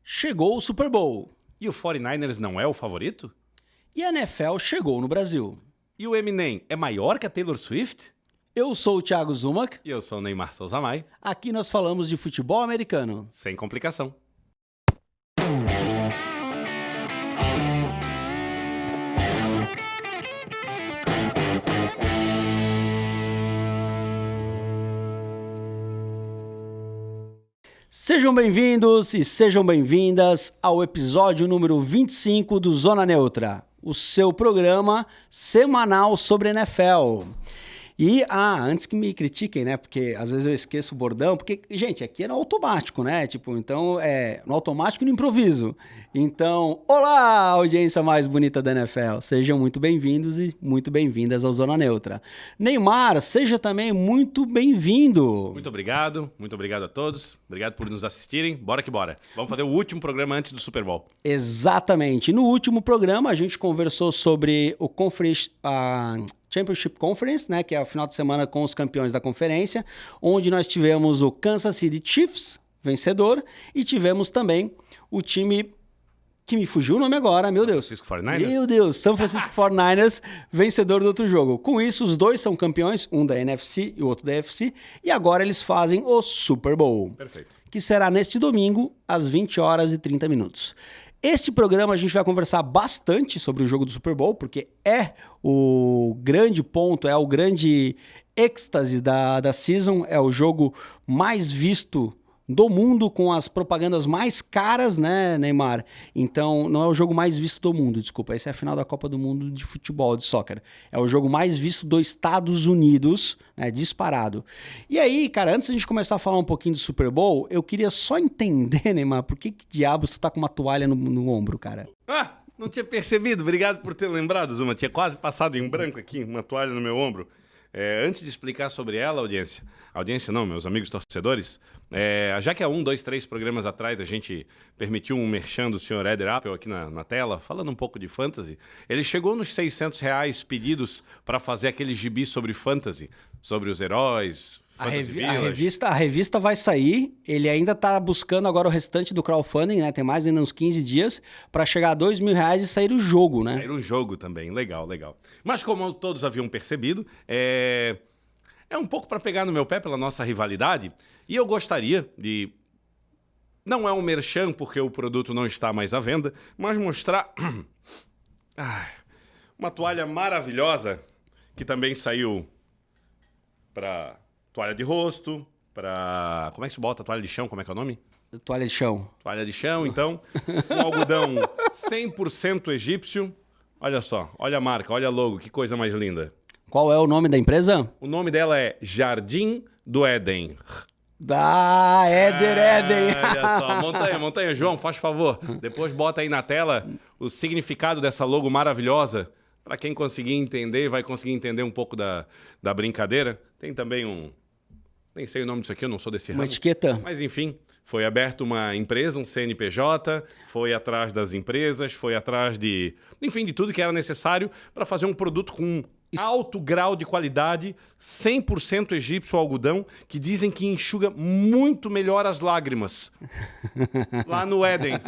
Chegou o Super Bowl. E o 49ers não é o favorito? E a NFL chegou no Brasil. E o Eminem é maior que a Taylor Swift? Eu sou o Thiago Zumac. E eu sou o Neymar Souza Mai. Aqui nós falamos de futebol americano. Sem complicação. Sejam bem-vindos e sejam bem-vindas ao episódio número 25 do Zona Neutra, o seu programa semanal sobre NFL. E, antes que me critiquem, né, porque às vezes eu esqueço o bordão, porque, gente, aqui é no automático, né, então é no automático e no improviso. Então, olá, audiência mais bonita da NFL, sejam muito bem-vindos e muito bem-vindas ao Zona Neutra. Neymar, seja também muito bem-vindo. Muito obrigado a todos, obrigado por nos assistirem, bora que bora. Vamos fazer o último programa antes do Super Bowl. Exatamente, no último programa a gente conversou sobre o Championship Conference, né, que é o final de semana com os campeões da conferência, onde nós tivemos o Kansas City Chiefs, vencedor, e tivemos também o time que me fugiu o nome agora, meu Deus. São Francisco 49ers? Meu Deus, São Francisco 49ers, vencedor do outro jogo. Com isso, os dois são campeões, um da NFC e o outro da AFC, e agora eles fazem o Super Bowl. Perfeito. Que será neste domingo, às 20 horas e 30 minutos. Este programa a gente vai conversar bastante sobre o jogo do Super Bowl, porque é o grande ponto, é o grande êxtase da season, é o jogo mais visto do mundo, com as propagandas mais caras, né, Neymar? Então, não é o jogo mais visto do mundo, desculpa, essa é a final da Copa do Mundo de futebol, de soccer. É o jogo mais visto dos Estados Unidos, né, disparado. E aí, cara, antes de a gente começar a falar um pouquinho do Super Bowl, eu queria só entender, Neymar, por que diabos tu tá com uma toalha no ombro, cara? Não tinha percebido, obrigado por ter lembrado, Zuma, tinha quase passado em branco aqui, uma toalha no meu ombro. Antes de explicar sobre ela, audiência não, meus amigos torcedores, já que há 1, 2, 3 programas atrás a gente permitiu um merchan do Sr. Éder Apple aqui na tela, falando um pouco de fantasy, ele chegou nos R$600 pedidos para fazer aquele gibi sobre fantasy, sobre os heróis, a revista vai sair, ele ainda tá buscando agora o restante do crowdfunding, né? Tem mais ainda uns 15 dias para chegar a R$2.000 e sair o jogo, né? Sair o jogo também, legal. Mas como todos haviam percebido, é um pouco para pegar no meu pé pela nossa rivalidade, e eu gostaria de... Não é um merchan, porque o produto não está mais à venda, mas mostrar uma toalha maravilhosa, que também saiu para toalha de rosto, para... Como é que se bota? Toalha de chão, como é que é o nome? Toalha de chão. Toalha de chão, então, com algodão 100% egípcio. Olha só, olha a marca, olha a logo, que coisa mais linda. Qual é o nome da empresa? O nome dela é Jardim do Éden. Éden. Olha só, montanha, João, faz favor. Depois bota aí na tela o significado dessa logo maravilhosa. Para quem conseguir entender, vai conseguir entender um pouco da brincadeira. Tem também nem sei o nome disso aqui, eu não sou desse ramo. Uma etiqueta. Mas enfim, foi aberta uma empresa, um CNPJ, foi atrás das empresas, foi atrás de tudo que era necessário para fazer um produto com alto grau de qualidade, 100% egípcio algodão, que dizem que enxuga muito melhor as lágrimas. Lá no Éden.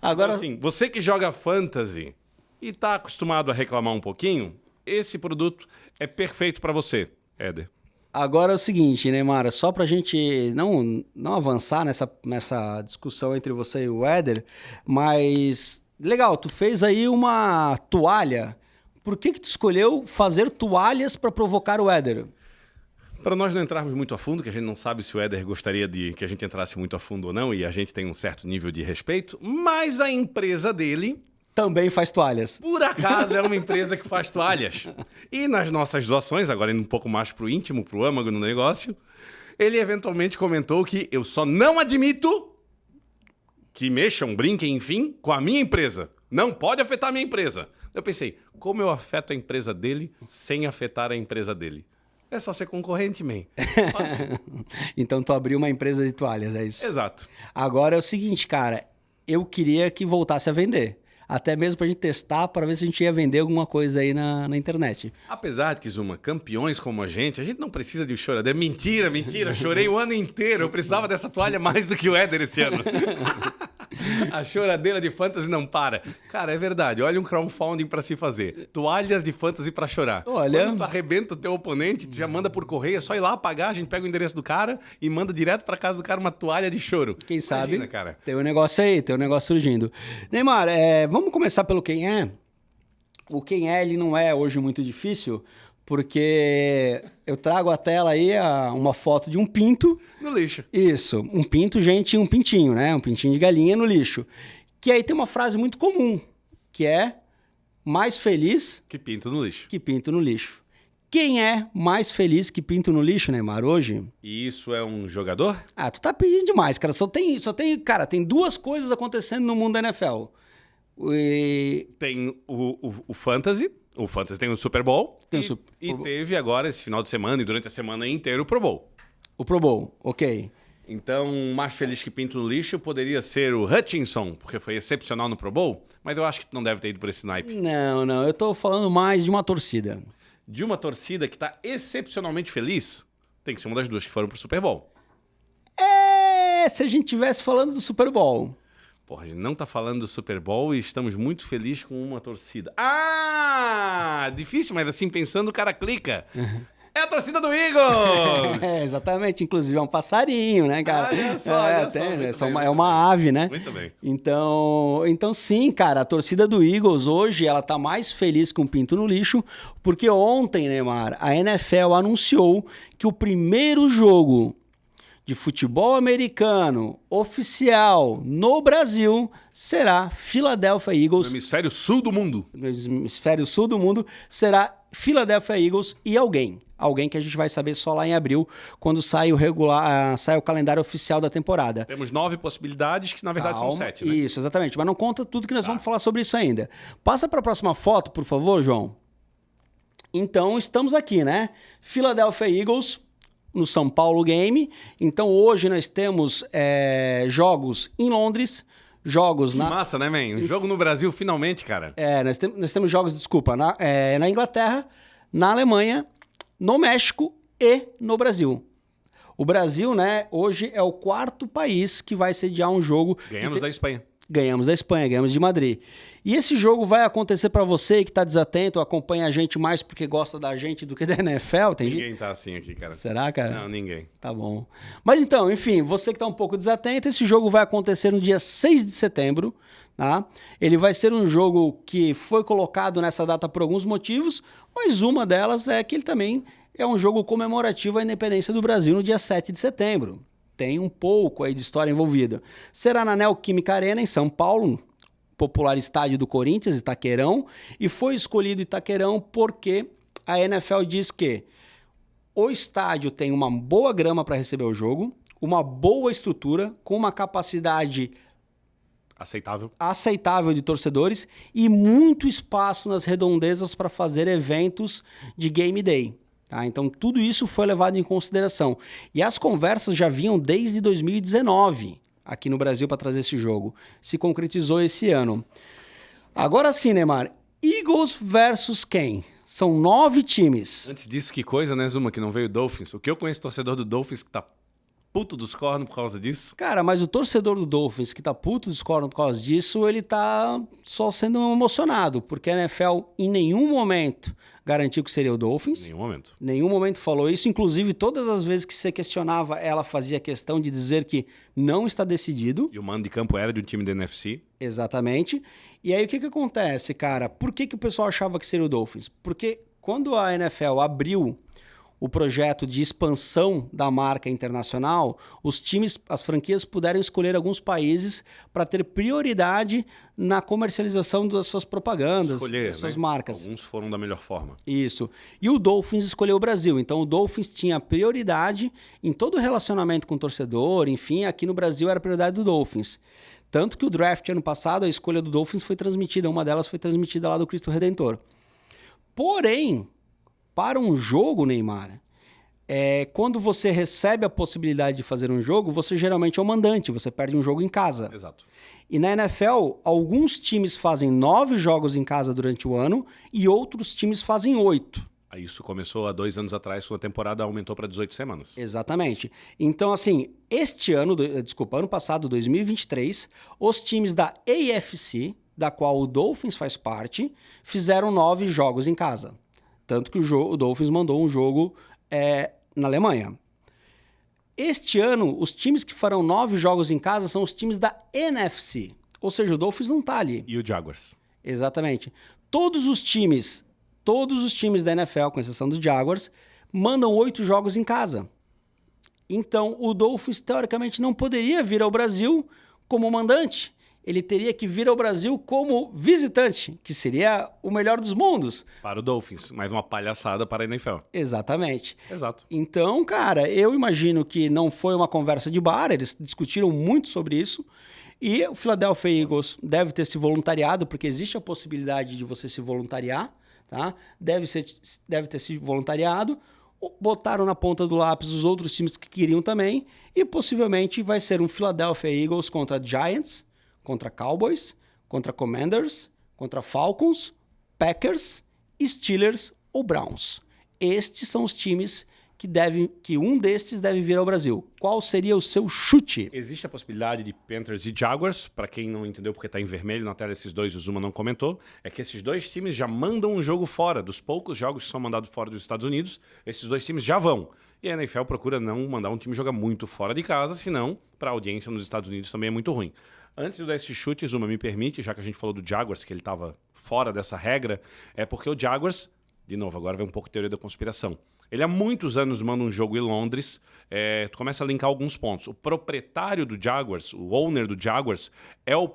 Agora, então, assim, você que joga fantasy e está acostumado a reclamar um pouquinho, esse produto é perfeito para você, Éder. Agora é o seguinte, Neymar, só pra gente não avançar nessa discussão entre você e o Éder, mas legal, tu fez aí uma toalha. Por que tu escolheu fazer toalhas para provocar o Éder? Para nós não entrarmos muito a fundo, que a gente não sabe se o Éder gostaria de que a gente entrasse muito a fundo ou não, e a gente tem um certo nível de respeito, mas a empresa dele também faz toalhas. Por acaso é uma empresa que faz toalhas. E nas nossas doações, agora indo um pouco mais pro íntimo, pro âmago no negócio, ele eventualmente comentou que eu só não admito que mexam, brinquem, enfim, com a minha empresa. Não pode afetar a minha empresa. Eu pensei, como eu afeto a empresa dele sem afetar a empresa dele? É só ser concorrente, man. Fácil. Então tu abriu uma empresa de toalhas, é isso? Exato. Agora é o seguinte, cara, eu queria que voltasse a vender. Até mesmo pra gente testar, para ver se a gente ia vender alguma coisa aí na internet. Apesar de que, Zuma, campeões como a gente não precisa de choradeira. Mentira, chorei o ano inteiro. Eu precisava dessa toalha mais do que o Éder esse ano. A choradeira de fantasy não para. Cara, é verdade. Olha um crowdfunding pra se fazer. Toalhas de fantasy pra chorar. Olha... Quando tu arrebenta o teu oponente, tu já manda por correio, é só ir lá pagar, a gente pega o endereço do cara e manda direto pra casa do cara uma toalha de choro. Quem Imagina, sabe, cara. tem um negócio aí, tem um negócio surgindo. Neymar, vamos começar pelo quem é? O quem é, ele não é hoje muito difícil, porque eu trago à tela aí uma foto de um pinto. No lixo. Isso, um pinto, gente, um pintinho, né? Um pintinho de galinha no lixo. Que aí tem uma frase muito comum, que é mais feliz Que pinto no lixo. que pinto no lixo. Quem é mais feliz que pinto no lixo, Neymar, hoje? E isso é um jogador? Ah, tu tá pedindo demais, cara. Cara, tem duas coisas acontecendo no mundo da NFL. Tem o Fantasy. O Fantasy tem o Super Bowl. Tem e, o Super e Bowl. teve agora, esse final de semana e durante a semana inteira, o Pro Bowl. O Pro Bowl, ok. Então, mais feliz que pinto no lixo poderia ser o Hutchinson, porque foi excepcional no Pro Bowl, mas eu acho que tu não deve ter ido por esse naipe. Não, eu tô falando mais de uma torcida. De uma torcida que tá excepcionalmente feliz, tem que ser uma das duas que foram pro Super Bowl. Se a gente estivesse falando do Super Bowl. Porra, a gente não tá falando do Super Bowl e estamos muito felizes com uma torcida. Ah! Difícil, mas assim, pensando, o cara clica. É a torcida do Eagles! Exatamente. Inclusive é um passarinho, né, cara? Olha só, É uma ave, né? Muito bem. Então sim, cara, a torcida do Eagles hoje, ela tá mais feliz com o pinto no lixo, porque ontem, Neymar, a NFL anunciou que o primeiro jogo de futebol americano oficial no Brasil será Philadelphia No Eagles. hemisfério sul do mundo. No hemisfério sul do mundo será Philadelphia Eagles e alguém que a gente vai saber só lá em abril, quando sai o calendário oficial da temporada. Temos 9 possibilidades, que na verdade são 7, né? Isso, exatamente. Mas não conta tudo que nós vamos falar sobre isso ainda. Passa para a próxima foto, por favor, João. Então, estamos aqui, né? Philadelphia Eagles no São Paulo Game. Então, hoje nós temos jogos em Londres, jogos Que massa, né, man? Um jogo no Brasil, finalmente, cara. Nós temos jogos, desculpa, na Inglaterra, na Alemanha, no México e no Brasil. O Brasil, né, hoje é o 4º país que vai sediar um jogo. Ganhamos da Espanha. Ganhamos da Espanha, ganhamos de Madrid. E esse jogo vai acontecer para você que tá desatento, acompanha a gente mais porque gosta da gente do que da NFL. Ninguém tá assim aqui, cara. Será, cara? Não, ninguém. Tá bom. Mas então, enfim, você que tá um pouco desatento, esse jogo vai acontecer no dia 6 de setembro, tá? Ele vai ser um jogo que foi colocado nessa data por alguns motivos, mas uma delas é que ele também é um jogo comemorativo à independência do Brasil no dia 7 de setembro. Tem um pouco aí de história envolvida. Será na Neoquímica Arena, em São Paulo, popular estádio do Corinthians, Itaquerão, e foi escolhido Itaquerão porque a NFL diz que o estádio tem uma boa grama para receber o jogo, uma boa estrutura, com uma capacidade aceitável de torcedores e muito espaço nas redondezas para fazer eventos de game day. Tá? Então, tudo isso foi levado em consideração. E as conversas já vinham desde 2019 aqui no Brasil para trazer esse jogo. Se concretizou esse ano. Agora sim, Neymar. Eagles versus quem? São 9 times. Antes disso, que coisa, né, Zuma, que não veio o Dolphins. O que eu conheço torcedor do Dolphins que tá puto dos cornos por causa disso? Cara, mas o torcedor do Dolphins que tá puto dos cornos por causa disso, ele tá só sendo emocionado, porque a NFL em nenhum momento garantiu que seria o Dolphins. Em nenhum momento. Nenhum momento falou isso. Inclusive, todas as vezes que você questionava, ela fazia questão de dizer que não está decidido. E o mando de campo era de um time da NFC. Exatamente. E aí, o que acontece, cara? Por que o pessoal achava que seria o Dolphins? Porque quando a NFL abriu o projeto de expansão da marca internacional, os times, as franquias puderam escolher alguns países para ter prioridade na comercialização das suas propagandas, das suas marcas. Alguns foram da melhor forma. Isso. E o Dolphins escolheu o Brasil. Então, o Dolphins tinha prioridade em todo o relacionamento com o torcedor. Enfim, aqui no Brasil era a prioridade do Dolphins. Tanto que o draft ano passado, a escolha do Dolphins foi transmitida. Uma delas foi transmitida lá do Cristo Redentor. Porém, para um jogo, Neymar, quando você recebe a possibilidade de fazer um jogo, você geralmente é o mandante, você perde um jogo em casa. Exato. E na NFL, alguns times fazem 9 jogos em casa durante o ano e outros times fazem 8. Isso começou há 2 anos atrás, quando a temporada aumentou para 18 semanas. Exatamente. Então, assim, ano passado, 2023, os times da AFC, da qual o Dolphins faz parte, fizeram 9 jogos em casa. Tanto que o Dolphins mandou um jogo na Alemanha. Este ano, os times que farão 9 jogos em casa são os times da NFC. Ou seja, o Dolphins não tá ali. E o Jaguars. Exatamente. Todos os times da NFL, com exceção dos Jaguars, mandam 8 jogos em casa. Então, o Dolphins, teoricamente, não poderia vir ao Brasil como mandante. Ele teria que vir ao Brasil como visitante, que seria o melhor dos mundos. Para o Dolphins, mais uma palhaçada para a NFL. Exatamente. Exato. Então, cara, eu imagino que não foi uma conversa de bar, eles discutiram muito sobre isso. E o Philadelphia Eagles deve ter se voluntariado, porque existe a possibilidade de você se voluntariar, tá? Deve ter se voluntariado, botaram na ponta do lápis os outros times que queriam também, e possivelmente vai ser um Philadelphia Eagles contra Giants, contra Cowboys, contra Commanders, contra Falcons, Packers, Steelers ou Browns. Estes são os times que um destes deve vir ao Brasil. Qual seria o seu chute? Existe a possibilidade de Panthers e Jaguars, para quem não entendeu porque está em vermelho na tela esses dois, o Zuma não comentou, é que esses dois times já mandam um jogo fora. Dos poucos jogos que são mandados fora dos Estados Unidos, esses dois times já vão. E a NFL procura não mandar um time jogar muito fora de casa, senão para a audiência nos Estados Unidos também é muito ruim. Antes de eu dar esse chute, Zuma, me permite, já que a gente falou do Jaguars, que ele estava fora dessa regra, é porque o Jaguars, de novo, agora vem um pouco de teoria da conspiração. Ele há muitos anos manda um jogo em Londres, tu começa a linkar alguns pontos. O proprietário do Jaguars, o owner do Jaguars, é o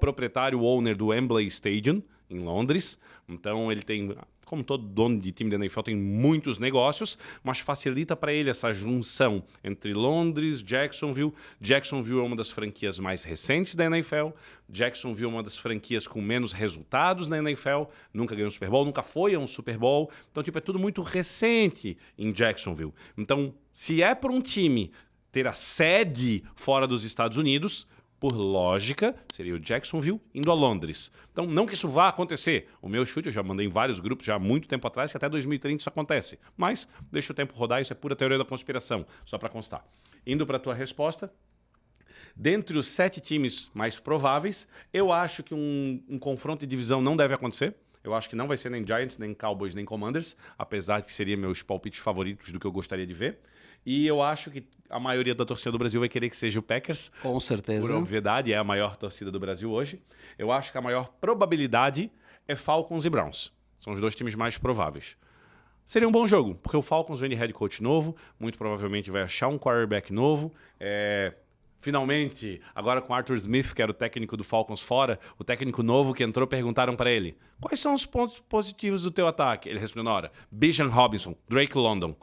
owner do Wembley Stadium, em Londres. Então ele tem, como todo dono de time da NFL, tem muitos negócios, mas facilita para ele essa junção entre Londres, Jacksonville. Jacksonville é uma das franquias mais recentes da NFL. Jacksonville é uma das franquias com menos resultados na NFL. Nunca ganhou um Super Bowl, nunca foi a um Super Bowl. Então, é tudo muito recente em Jacksonville. Então, se é para um time ter a sede fora dos Estados Unidos, por lógica, seria o Jacksonville indo a Londres. Então, não que isso vá acontecer. O meu chute, eu já mandei em vários grupos já há muito tempo atrás, que até 2030 isso acontece. Mas deixa o tempo rodar, isso é pura teoria da conspiração, só para constar. Indo para a tua resposta, dentre os 7 times mais prováveis, eu acho que um confronto de divisão não deve acontecer. Eu acho que não vai ser nem Giants, nem Cowboys, nem Commanders, apesar de que seria meus palpites favoritos do que eu gostaria de ver. E eu acho que a maioria da torcida do Brasil vai querer que seja o Packers. Com certeza. Por obviedade, é a maior torcida do Brasil hoje. Eu acho que a maior probabilidade é Falcons e Browns. São os 2 times mais prováveis. Seria um bom jogo, porque o Falcons vem de head coach novo, muito provavelmente vai achar um quarterback novo. Finalmente, agora com Arthur Smith, que era o técnico do Falcons fora, o técnico novo que entrou, perguntaram para ele: quais são os pontos positivos do teu ataque? Ele respondeu na hora: Bijan Robinson, Drake London.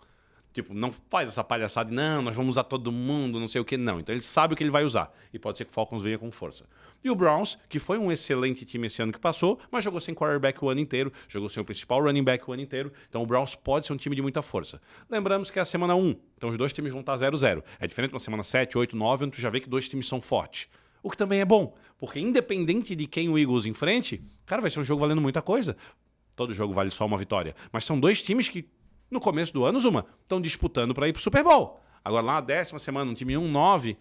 Tipo, não faz essa palhaçada de não, nós vamos usar todo mundo, não sei o que, não. Então ele sabe o que ele vai usar. E pode ser que o Falcons venha com força. E o Browns, que foi um excelente time esse ano que passou, mas jogou sem quarterback o ano inteiro, jogou sem o principal running back o ano inteiro. Então o Browns pode ser um time de muita força. Lembramos que é a semana 1, então os 2 times vão estar 0-0. É diferente na semana 7, 8, 9, onde tu já vê que 2 times são fortes. O que também é bom, porque independente de quem o Eagles enfrente, cara, vai ser um jogo valendo muita coisa. Todo jogo vale só uma vitória. Mas são 2 times que, no começo do ano, Zuma, estão disputando para ir pro Super Bowl. Agora lá na 10ª semana, um time 1-9,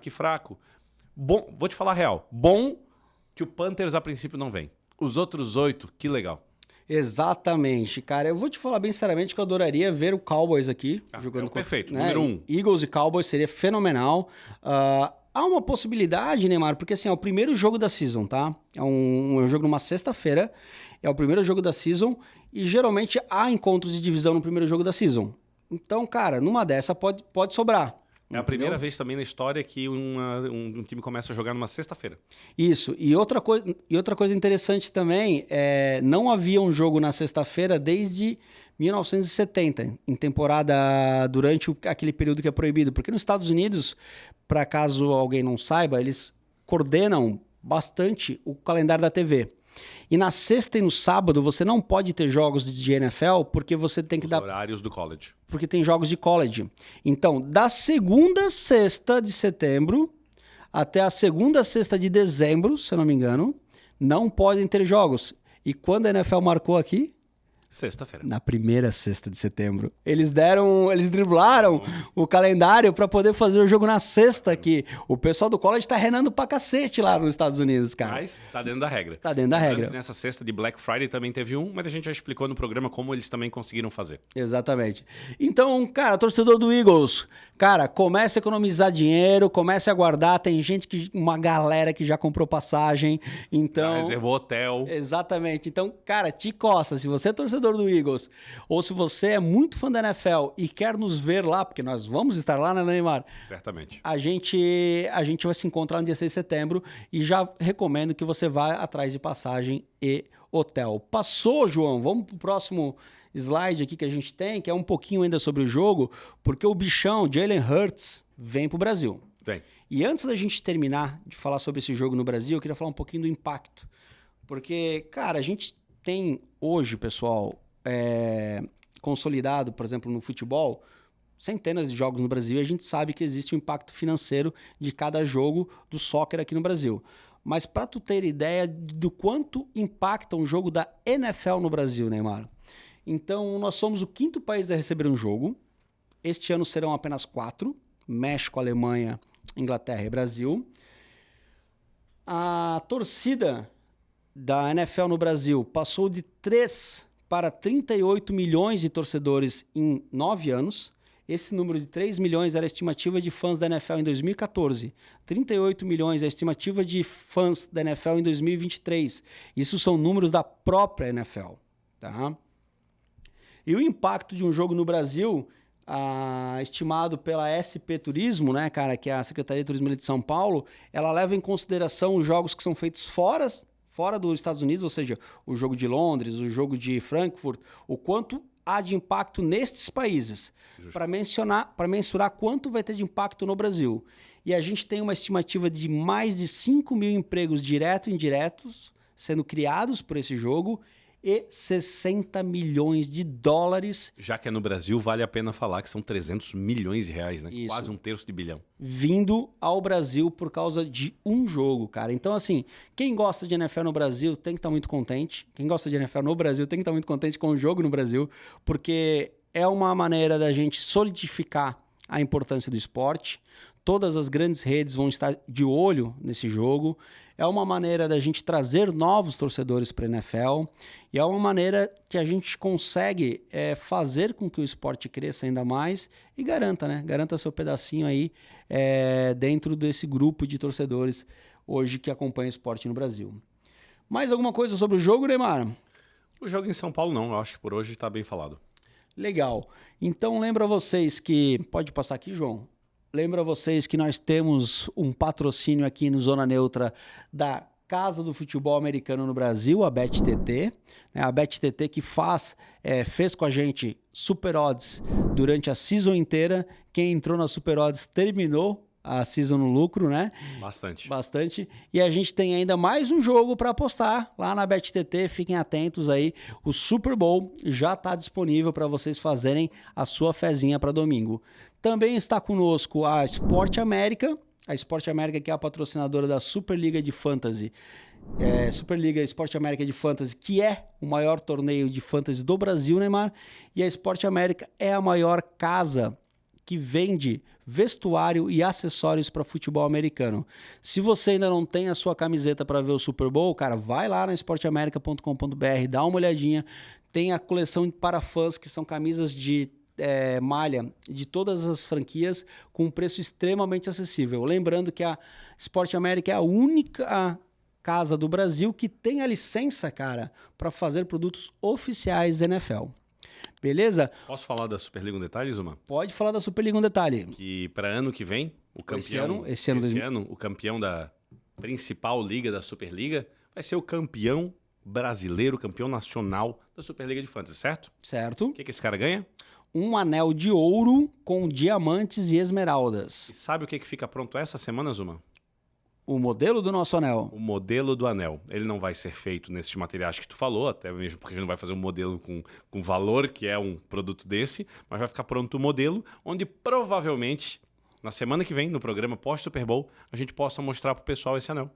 que fraco. Bom, vou te falar a real, bom que o Panthers a princípio não vem. Os outros 8, que legal. Exatamente, cara. Eu vou te falar bem sinceramente que eu adoraria ver o Cowboys aqui jogando perfeito, né? número 1. Eagles e Cowboys seria fenomenal. Há uma possibilidade, Neymar, porque assim, é o primeiro jogo da season, tá? É um jogo numa sexta-feira, é o primeiro jogo da season e geralmente há encontros de divisão no primeiro jogo da season. Então, cara, numa dessa pode sobrar. É a primeira vez também na história que um time começa a jogar numa sexta-feira. Isso. E outra coisa interessante também, não havia um jogo na sexta-feira desde 1970, em temporada durante aquele período que é proibido. Porque nos Estados Unidos, para caso alguém não saiba, eles coordenam bastante o calendário da TV. E na sexta e no sábado você não pode ter jogos de NFL porque você tem que dar... horários do college. Porque tem jogos de college. Então, da segunda sexta de setembro até a segunda sexta de dezembro, se eu não me engano, não podem ter jogos. E quando a NFL marcou aqui? Sexta-feira. Na primeira sexta de setembro. Eles driblaram o calendário para poder fazer o jogo na sexta, que o pessoal do college tá renando pra cacete lá nos Estados Unidos, cara. Mas tá dentro da regra. Tá dentro da regra. Nessa sexta de Black Friday também teve um, mas a gente já explicou no programa como eles também conseguiram fazer. Exatamente. Então, cara, torcedor do Eagles, cara, comece a economizar dinheiro, comece a guardar. Tem uma galera que já comprou passagem, então... Já reservou hotel. Exatamente. Então, cara, te coça. Se você é torcedor do Eagles, ou se você é muito fã da NFL e quer nos ver lá, porque nós vamos estar lá, né, Neymar? Certamente. A gente vai se encontrar no dia 6 de setembro e já recomendo que você vá atrás de passagem e hotel. Passou, João? Vamos pro próximo slide aqui que a gente tem, que é um pouquinho ainda sobre o jogo, porque o bichão, Jalen Hurts, vem pro Brasil. Vem. E antes da gente terminar de falar sobre esse jogo no Brasil, eu queria falar um pouquinho do impacto. Porque, cara, a gente tem hoje, pessoal, consolidado, por exemplo, no futebol, centenas de jogos no Brasil, e a gente sabe que existe um impacto financeiro de cada jogo do soccer aqui no Brasil. Mas para tu ter ideia do quanto impacta um jogo da NFL no Brasil, Neymar. Então, nós somos o 5º país a receber um jogo. Este ano serão apenas 4. México, Alemanha, Inglaterra e Brasil. A torcida da NFL no Brasil passou de 3 para 38 milhões de torcedores em 9 anos. Esse número de 3 milhões era a estimativa de fãs da NFL em 2014. 38 milhões é a estimativa de fãs da NFL em 2023. Isso são números da própria NFL. Tá? E o impacto de um jogo no Brasil, estimado pela SP Turismo, né, cara, que é a Secretaria de Turismo de São Paulo, ela leva em consideração os jogos que são feitos fora dos Estados Unidos, ou seja, o jogo de Londres, o jogo de Frankfurt, o quanto há de impacto nestes países, para mensurar quanto vai ter de impacto no Brasil. E a gente tem uma estimativa de mais de 5 mil empregos diretos e indiretos sendo criados por esse jogo e 60 milhões de dólares. Já que é no Brasil, vale a pena falar que são 300 milhões de reais, né? Isso. Quase 1/3 de bilhão. Vindo ao Brasil por causa de um jogo, cara. Então, assim, quem gosta de NFL no Brasil tem que estar muito contente. Quem gosta de NFL no Brasil tem que estar muito contente com o jogo no Brasil, porque é uma maneira da gente solidificar a importância do esporte. Todas as grandes redes vão estar de olho nesse jogo. É uma maneira da gente trazer novos torcedores para a NFL e é uma maneira que a gente consegue fazer com que o esporte cresça ainda mais e garanta seu pedacinho aí dentro desse grupo de torcedores hoje que acompanha o esporte no Brasil. Mais alguma coisa sobre o jogo, Neymar? O jogo em São Paulo não, eu acho que por hoje está bem falado. Legal. Então lembra vocês que... Pode passar aqui, João? Lembra vocês que nós temos um patrocínio aqui no Zona Neutra da Casa do Futebol Americano no Brasil, a BetTT. A BetTT que fez com a gente Super Odds durante a season inteira. Quem entrou na Super Odds terminou a season no lucro, né? Bastante. E a gente tem ainda mais um jogo para apostar lá na BetTT. Fiquem atentos aí. O Super Bowl já está disponível para vocês fazerem a sua fezinha para domingo. Também está conosco a Esporte América. A Esporte América que é a patrocinadora da Superliga de Fantasy. Superliga Esporte América de Fantasy, que é o maior torneio de fantasy do Brasil, Neymar. E a Esporte América é a maior casa que vende vestuário e acessórios para futebol americano. Se você ainda não tem a sua camiseta para ver o Super Bowl, cara, vai lá na esporteamerica.com.br, dá uma olhadinha. Tem a coleção para fãs, que são camisas de malha de todas as franquias com um preço extremamente acessível. Lembrando que a Esporte América é a única casa do Brasil que tem a licença, cara, para fazer produtos oficiais da NFL. Beleza? Posso falar da Superliga um detalhe, Zuma? Pode falar da Superliga um detalhe. Que para ano que vem, o campeão... Esse ano, o campeão da principal liga da Superliga vai ser o campeão brasileiro, campeão nacional da Superliga de Fantasy, certo? Certo. O que esse cara ganha? Um anel de ouro com diamantes e esmeraldas. E sabe o que fica pronto essa semana, Zuma? O modelo do nosso anel. O modelo do anel. Ele não vai ser feito nesses materiais que tu falou, até mesmo porque a gente não vai fazer um modelo com valor, que é um produto desse, mas vai ficar pronto o modelo, onde provavelmente, na semana que vem, no programa pós-Super Bowl, a gente possa mostrar pro pessoal esse anel.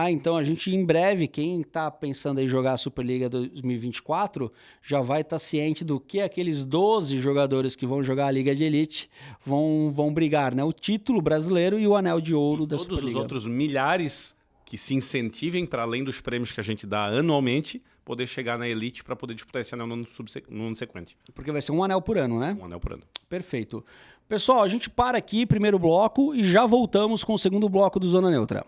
Então a gente em breve, quem tá pensando em jogar a Superliga 2024, já vai estar ciente do que aqueles 12 jogadores que vão jogar a Liga de Elite vão brigar, né? O título brasileiro e o anel de ouro da Superliga. Todos os outros milhares que se incentivem, para além dos prêmios que a gente dá anualmente, poder chegar na Elite para poder disputar esse anel no ano sequente. Porque vai ser um anel por ano, né? Um anel por ano. Perfeito. Pessoal, a gente para aqui, primeiro bloco, e já voltamos com o segundo bloco do Zona Neutra.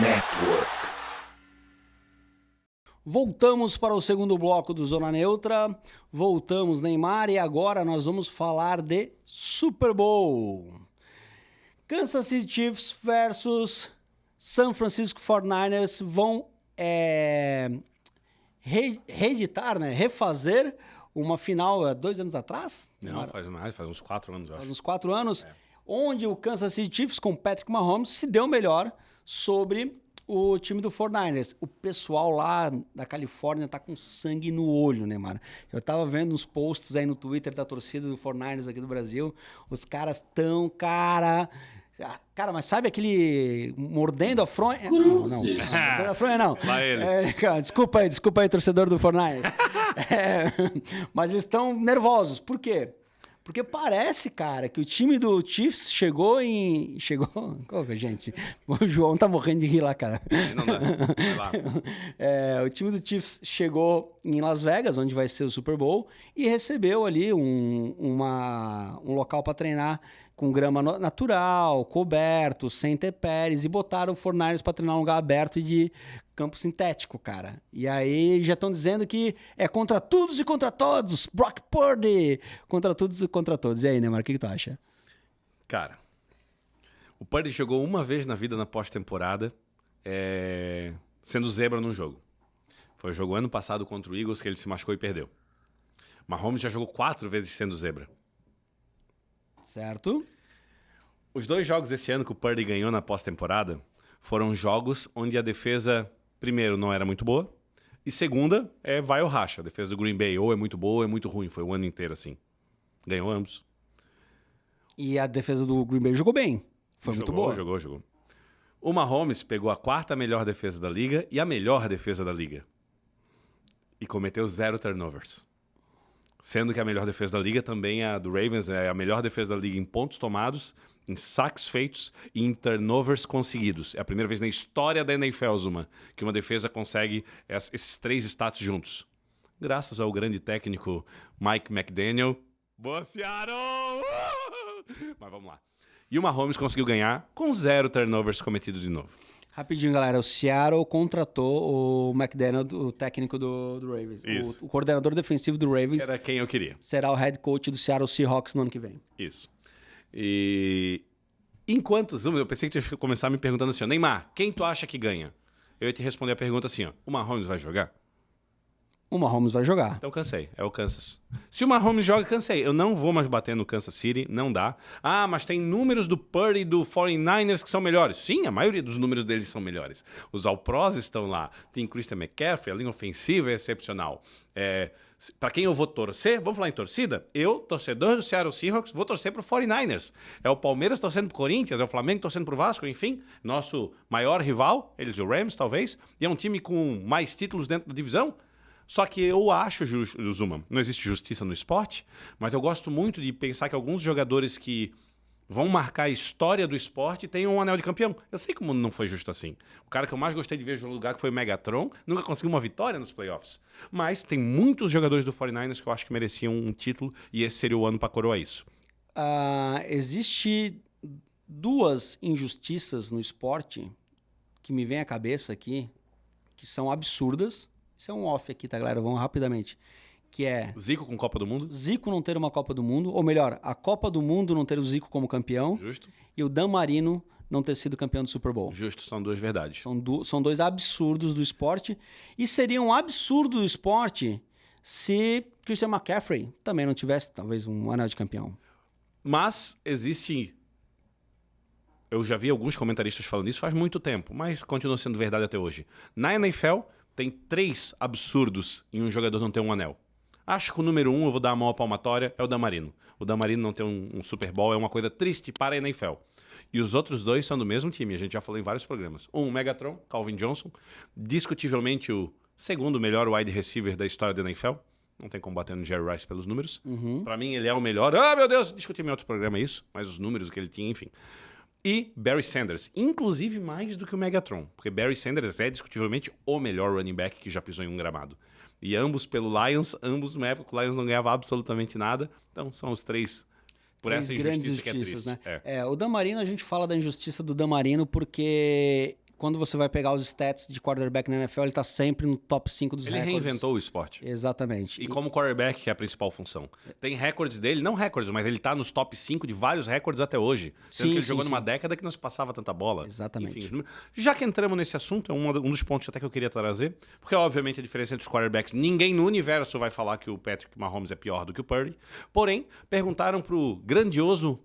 Network. Voltamos para o segundo bloco do Zona Neutra. Voltamos, Neymar, e agora nós vamos falar de Super Bowl. Kansas City Chiefs versus San Francisco 49ers vão reeditar, né? Refazer uma final 2 anos atrás? Não, faz uns 4 anos, eu acho. Faz uns 4 anos, onde o Kansas City Chiefs com Patrick Mahomes se deu melhor sobre o time do 49ers. O pessoal lá da Califórnia tá com sangue no olho, né, mano? Eu tava vendo uns posts aí no Twitter da torcida do 49ers aqui do Brasil. Os caras tão, cara, mas sabe aquele mordendo a fronha? Não, mordendo a fronha não. Lá ele. Cara, desculpa aí, torcedor do 49ers. Mas eles estão nervosos. Por quê? Porque parece, cara, que o time do Chiefs chegou... Qual que é, gente? O João tá morrendo de rir lá, cara. Não dá. Vai lá. O time do Chiefs chegou em Las Vegas, onde vai ser o Super Bowl, e recebeu ali um local para treinar com grama natural, coberto, sem intempéries, e botaram o 49ers para treinar num lugar aberto e de campo sintético, cara. E aí já estão dizendo que é contra todos e contra todos. Brock Purdy contra todos e contra todos. E aí, Neymar, o que tu acha? Cara, o Purdy jogou uma vez na vida na pós-temporada, sendo zebra num jogo. Foi o jogo ano passado contra o Eagles que ele se machucou e perdeu. Mahomes já jogou 4 vezes sendo zebra. Certo. Os 2 jogos esse ano que o Purdy ganhou na pós-temporada foram jogos onde a defesa, primeiro, não era muito boa, e segunda, vai ou racha. A defesa do Green Bay ou é muito boa ou é muito ruim. Foi o ano inteiro assim. Ganhou ambos. E a defesa do Green Bay jogou bem. Foi muito boa. Jogou. O Mahomes pegou a 4ª melhor defesa da liga e a melhor defesa da liga. E cometeu 0 turnovers. Sendo que a melhor defesa da liga também, a do Ravens, é a melhor defesa da liga em pontos tomados, em sacks feitos e em turnovers conseguidos. É a primeira vez na história da NFL, Zuma, que uma defesa consegue esses 3 status juntos. Graças ao grande técnico Mike McDaniel. Boa, Seattle! Mas vamos lá. E o Mahomes conseguiu ganhar com 0 turnovers cometidos de novo. Rapidinho, galera. O Seattle contratou o McDaniel, o técnico do Ravens. O coordenador defensivo do Ravens. Era quem eu queria. Será o head coach do Seattle Seahawks no ano que vem. Isso. E enquanto, eu pensei que tu ia começar me perguntando assim, Neymar, quem tu acha que ganha? Eu ia te responder a pergunta assim, o Mahomes vai jogar? O Mahomes vai jogar. Então cansei, é o Kansas. Se o Mahomes joga, cansei. Eu não vou mais bater no Kansas City, não dá. Mas tem números do Purdy e do 49ers que são melhores. Sim, a maioria dos números deles são melhores. Os All-Pros estão lá. Tem Christian McCaffrey, a linha ofensiva é excepcional. Para quem eu vou torcer, vamos falar em torcida? Eu, torcedor do Seattle Seahawks, vou torcer pro 49ers. É o Palmeiras torcendo pro Corinthians, é o Flamengo torcendo pro Vasco, enfim. Nosso maior rival, eles o Rams, talvez. E é um time com mais títulos dentro da divisão. Só que eu acho, Zuma, não existe justiça no esporte, mas eu gosto muito de pensar que alguns jogadores que vão marcar a história do esporte tenham um anel de campeão. Eu sei que o mundo não foi justo assim. O cara que eu mais gostei de ver no lugar, que foi o Megatron, nunca conseguiu uma vitória nos playoffs. Mas tem muitos jogadores do 49ers que eu acho que mereciam um título e esse seria o ano para coroar isso. Existe 2 injustiças no esporte que me vem à cabeça aqui, que são absurdas. Isso é um off aqui, tá, galera? Vamos rapidamente. Que é... Zico com Copa do Mundo? Zico não ter uma Copa do Mundo. Ou melhor, a Copa do Mundo não ter o Zico como campeão. Justo. E o Dan Marino não ter sido campeão do Super Bowl. Justo, são 2 verdades. São 2 absurdos do esporte. E seria um absurdo do esporte se Christian McCaffrey também não tivesse, talvez, um anel de campeão. Mas existe eu já vi alguns comentaristas falando isso faz muito tempo, mas continua sendo verdade até hoje. Na NFL, tem 3 absurdos em um jogador não ter um anel. Acho que o número 1, eu vou dar a mão à palmatória, é o Damarino. O Damarino não ter um Super Bowl é uma coisa triste para a NFL. E os outros 2 são do mesmo time, a gente já falou em vários programas. Um, o Megatron, Calvin Johnson, discutivelmente o segundo melhor wide receiver da história da NFL. Não tem como bater no Jerry Rice pelos números. Pra mim, ele é o melhor. Ah, meu Deus, discuti em outro programa isso, mas os números que ele tinha, enfim. E Barry Sanders, inclusive mais do que o Megatron, porque Barry Sanders é discutivelmente o melhor running back que já pisou em um gramado. E ambos pelo Lions, ambos numa época que o Lions não ganhava absolutamente nada. Então são os 3 por essa injustiça que é triste. Né? O Damarino, a gente fala da injustiça do Damarino porque quando você vai pegar os stats de quarterback na NFL, ele tá sempre no top 5 dos recordes. Ele reinventou o esporte. Exatamente. E como quarterback, que é a principal função. Tem recordes dele, não recordes, mas ele tá nos top 5 de vários recordes até hoje. Sendo que ele jogou numa década que não se passava tanta bola. Exatamente. Enfim, já que entramos nesse assunto, é um dos pontos até que eu queria trazer, porque obviamente a diferença entre os quarterbacks, ninguém no universo vai falar que o Patrick Mahomes é pior do que o Purdy. Porém, perguntaram pro grandioso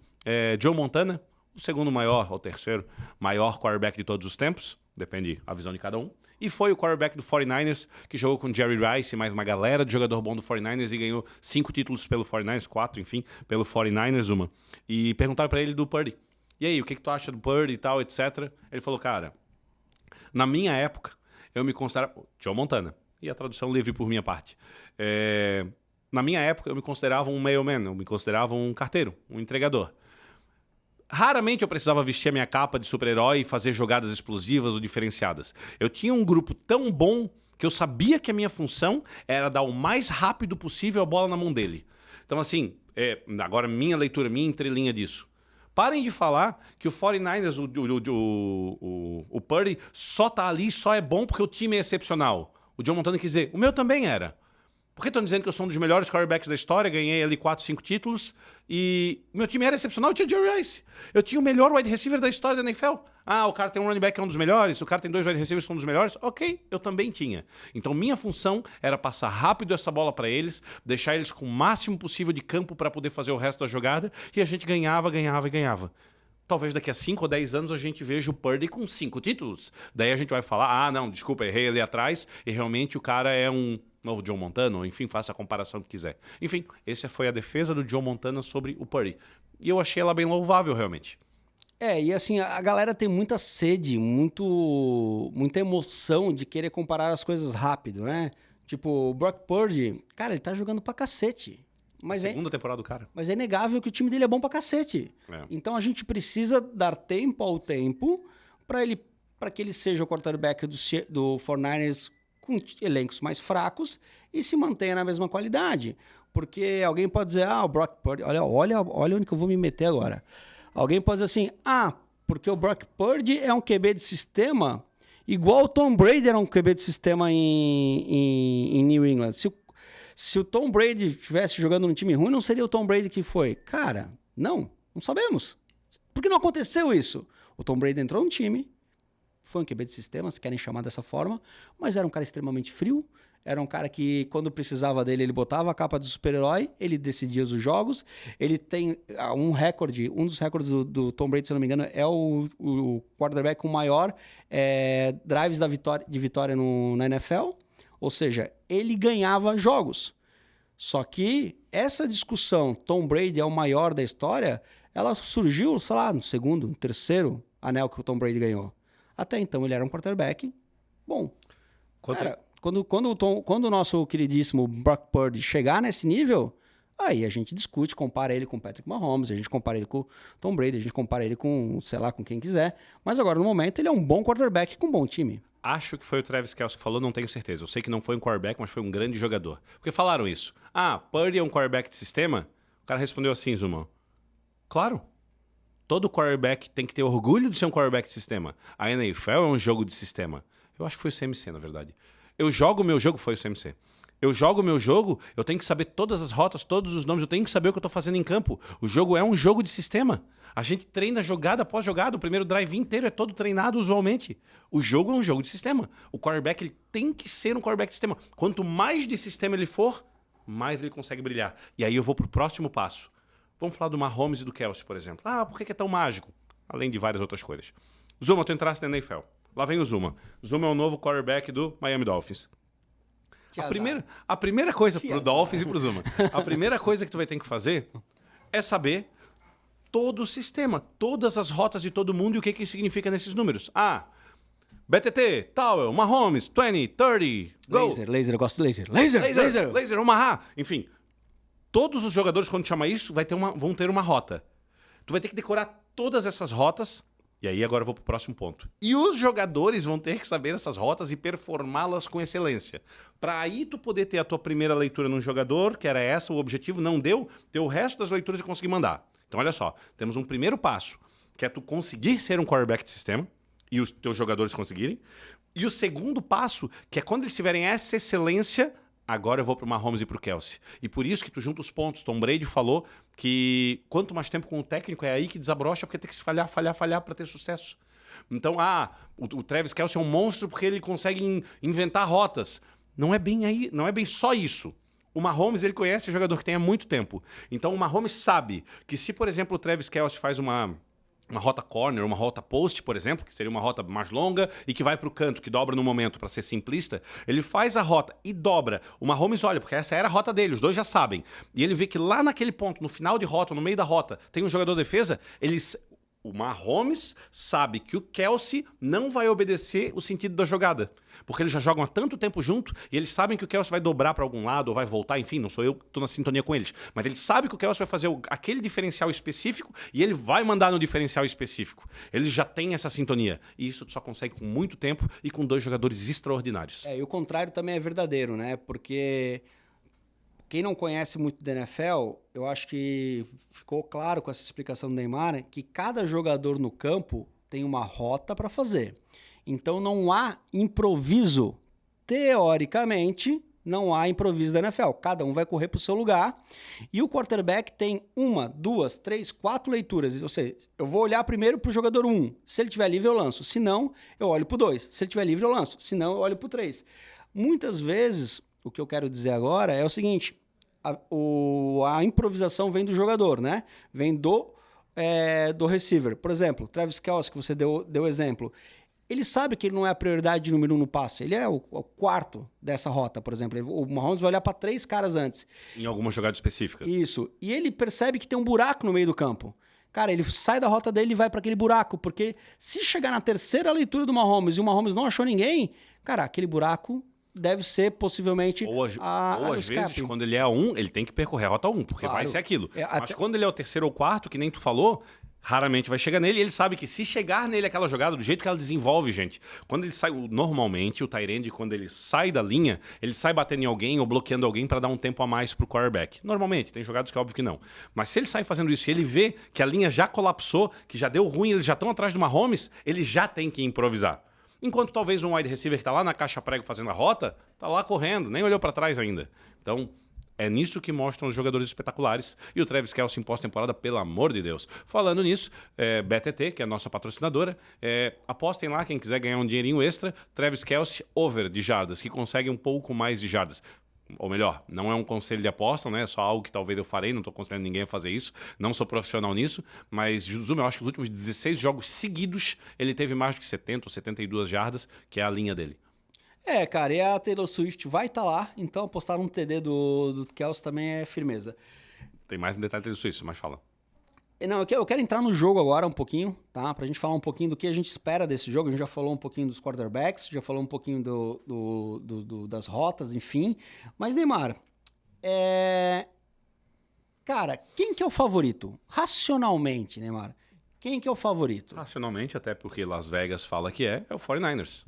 Joe Montana, o segundo maior, ou terceiro maior quarterback de todos os tempos, depende a visão de cada um, e foi o quarterback do 49ers, que jogou com Jerry Rice e mais uma galera de jogador bom do 49ers e ganhou 5 títulos pelo 49ers, 4, enfim, pelo 49ers, uma. E perguntaram pra ele do Purdy. E aí, o que tu acha do Purdy e tal, etc. Ele falou, cara, na minha época, eu me considerava... Joe Montana. E a tradução livre por minha parte. Na minha época, eu me considerava um mailman, eu me considerava um carteiro, um entregador. Raramente eu precisava vestir a minha capa de super-herói e fazer jogadas explosivas ou diferenciadas. Eu tinha um grupo tão bom que eu sabia que a minha função era dar o mais rápido possível a bola na mão dele. Então, assim, agora minha leitura, minha entrelinha disso. Parem de falar que o 49ers, o Purdy, só tá ali, só é bom porque o time é excepcional. O Joe Montana quis dizer, o meu também era. Por que estão dizendo que eu sou um dos melhores quarterbacks da história, ganhei ali 4, 5 títulos, e meu time era excepcional, eu tinha Jerry Rice. Eu tinha o melhor wide receiver da história da NFL. Ah, o cara tem um running back que é um dos melhores, o cara tem 2 wide receivers que são um dos melhores. Ok, eu também tinha. Então minha função era passar rápido essa bola para eles, deixar eles com o máximo possível de campo para poder fazer o resto da jogada, e a gente ganhava. Talvez daqui a 5 ou 10 anos a gente veja o Purdy com 5 títulos. Daí a gente vai falar, não, desculpa, errei ali atrás, e realmente o cara é um novo Joe Montana, ou enfim, faça a comparação que quiser. Enfim, essa foi a defesa do Joe Montana sobre o Purdy. E eu achei ela bem louvável, realmente. E assim, a galera tem muita sede, muita emoção de querer comparar as coisas rápido, né? Tipo, o Brock Purdy, cara, ele tá jogando pra cacete. Mas segunda temporada do cara. Mas é inegável que o time dele é bom pra cacete. Então a gente precisa dar tempo ao tempo para que ele seja o quarterback do 49ers com elencos mais fracos e se mantenha na mesma qualidade. Porque alguém pode dizer, o Brock Purdy, olha onde que eu vou me meter agora. Alguém pode dizer assim, porque o Brock Purdy é um QB de sistema igual o Tom Brady era um QB de sistema em New England. Se o Tom Brady estivesse jogando num time ruim, não seria o Tom Brady que foi. Cara, não sabemos. Por que não aconteceu isso? O Tom Brady entrou no time, foi um QB de sistema, se querem chamar dessa forma, mas era um cara extremamente frio, era um cara que, quando precisava dele, ele botava a capa de super-herói, ele decidia os jogos, ele tem um dos recordes do Tom Brady, se não me engano, é o quarterback com maior drives de vitória na NFL, ou seja, ele ganhava jogos. Só que essa discussão, Tom Brady é o maior da história, ela surgiu, sei lá, no segundo, no terceiro anel que o Tom Brady ganhou. Até então ele era um quarterback bom. Cara, quando o nosso queridíssimo Brock Purdy chegar nesse nível, aí a gente discute, compara ele com o Patrick Mahomes, a gente compara ele com o Tom Brady, a gente compara ele com, sei lá, com quem quiser. Mas agora, no momento, ele é um bom quarterback com um bom time. Acho que foi o Travis Kelce que falou, não tenho certeza. Eu sei que não foi um quarterback, mas foi um grande jogador. Porque falaram isso. Purdy é um quarterback de sistema? O cara respondeu assim, Zuma. Claro. Todo quarterback tem que ter orgulho de ser um quarterback de sistema. A NFL é um jogo de sistema. Eu acho que foi o CMC, na verdade. Eu jogo o meu jogo, foi o CMC. Eu jogo o meu jogo, eu tenho que saber todas as rotas, todos os nomes, eu tenho que saber o que eu tô fazendo em campo. O jogo é um jogo de sistema. A gente treina jogada após jogada, o primeiro drive inteiro é todo treinado usualmente. O jogo é um jogo de sistema. O quarterback ele tem que ser um quarterback de sistema. Quanto mais de sistema ele for, mais ele consegue brilhar. E aí eu vou pro próximo passo. Vamos falar do Mahomes e do Kelce, por exemplo. Por que é tão mágico? além de várias outras coisas. Zuma, tu entraste na NFL. Lá vem o Zuma. Zuma é o novo quarterback do Miami Dolphins. A primeira coisa pro Dolphins e pro Zuma, a primeira coisa que tu vai ter que fazer é saber todo o sistema, todas as rotas de todo mundo e o que significa nesses números. BTT, Towel, Mahomes, 20, 30, go! Laser, eu gosto de laser. Laser, Omaha. Enfim, todos os jogadores, quando chama isso, vão ter uma rota. Tu vai ter que decorar todas essas rotas. E aí agora eu vou pro próximo ponto. E os jogadores vão ter que saber essas rotas e performá-las com excelência. Para aí tu poder ter a tua primeira leitura num jogador, que era essa o objetivo, não deu, ter o resto das leituras e conseguir mandar. Então olha só, temos um primeiro passo, que é tu conseguir ser um quarterback de sistema, e os teus jogadores conseguirem. E o segundo passo, que é quando eles tiverem essa excelência, agora eu vou para o Mahomes e para o Kelce. E por isso que tu junta os pontos. Tom Brady falou que quanto mais tempo com o técnico é aí que desabrocha, porque tem que se falhar para ter sucesso. Então, o Travis Kelce é um monstro porque ele consegue inventar rotas. Não é bem aí, não é bem só isso. O Mahomes, ele conhece o jogador que tem há muito tempo. Então, o Mahomes sabe que se, por exemplo, o Travis Kelce faz uma rota corner, uma rota post, por exemplo, que seria uma rota mais longa e que vai para o canto, que dobra no momento, para ser simplista, ele faz a rota e dobra. O Mahomes olha, porque essa era a rota dele, os dois já sabem. E ele vê que lá naquele ponto, no final de rota, no meio da rota, tem um jogador de defesa, o Mahomes sabe que o Kelce não vai obedecer o sentido da jogada. Porque eles já jogam há tanto tempo junto e eles sabem que o Kelce vai dobrar para algum lado ou vai voltar, enfim, não sou eu que estou na sintonia com eles. Mas ele sabe que o Kelce vai fazer aquele diferencial específico e ele vai mandar no diferencial específico. Eles já têm essa sintonia. E isso tu só consegue com muito tempo e com dois jogadores extraordinários. E o contrário também é verdadeiro, né? Porque quem não conhece muito da NFL, eu acho que ficou claro com essa explicação do Neymar que cada jogador no campo tem uma rota para fazer. Então não há improviso. Teoricamente, não há improviso da NFL. Cada um vai correr para o seu lugar. E o quarterback tem 1, 2, 3, 4 leituras. Ou seja, eu vou olhar primeiro para o jogador 1. Se ele estiver livre, eu lanço. Se não, eu olho para o 2. Se ele estiver livre, eu lanço. Se não, eu olho para o 3. Muitas vezes, o que eu quero dizer agora é o seguinte: a improvisação vem do jogador, né? Vem do receiver. Por exemplo, Travis Kelce, que você deu exemplo. Ele sabe que ele não é a prioridade de número 1 no passe. Ele é o quarto dessa rota, por exemplo. O Mahomes vai olhar para 3 caras antes. Em alguma jogada específica. Isso. E ele percebe que tem um buraco no meio do campo. Cara, ele sai da rota dele e vai para aquele buraco. Porque se chegar na terceira leitura do Mahomes e o Mahomes não achou ninguém, cara, aquele buraco deve ser possivelmente ou às vezes, quando ele é a 1, ele tem que percorrer a rota 1, porque claro, vai ser aquilo. Mas quando ele é o terceiro ou quarto, que nem tu falou, raramente vai chegar nele, e ele sabe que se chegar nele aquela jogada, do jeito que ela desenvolve, gente, quando ele sai, normalmente o tight end, quando ele sai da linha, ele sai batendo em alguém ou bloqueando alguém para dar um tempo a mais pro quarterback. Normalmente, tem jogadas que é óbvio que não. Mas se ele sai fazendo isso e ele vê que a linha já colapsou, que já deu ruim, eles já estão atrás do Mahomes, ele já tem que improvisar. Enquanto talvez um wide receiver que tá lá na caixa prego fazendo a rota, tá lá correndo, nem olhou para trás ainda. Então, é nisso que mostram os jogadores espetaculares. E o Travis Kelce em pós-temporada, pelo amor de Deus. Falando nisso, BTT, que é a nossa patrocinadora, apostem lá, quem quiser ganhar um dinheirinho extra, Travis Kelce over de jardas, que consegue um pouco mais de jardas. Ou melhor, não é um conselho de aposta, né? É só algo que talvez eu farei, não estou aconselhando ninguém a fazer isso, não sou profissional nisso, mas Zuma, eu acho que nos últimos 16 jogos seguidos ele teve mais do que 70 ou 72 jardas, que é a linha dele. Cara, e a Taylor Swift vai estar lá, então apostar um TD do Kelce também é firmeza. Tem mais um detalhe da Taylor Swift, mas fala. Não, eu quero entrar no jogo agora um pouquinho, tá? Pra gente falar um pouquinho do que a gente espera desse jogo. A gente já falou um pouquinho dos quarterbacks, já falou um pouquinho das rotas, enfim. Mas, Neymar, cara, quem que é o favorito? Racionalmente, Neymar, quem que é o favorito? Racionalmente, até porque Las Vegas fala que é o 49ers.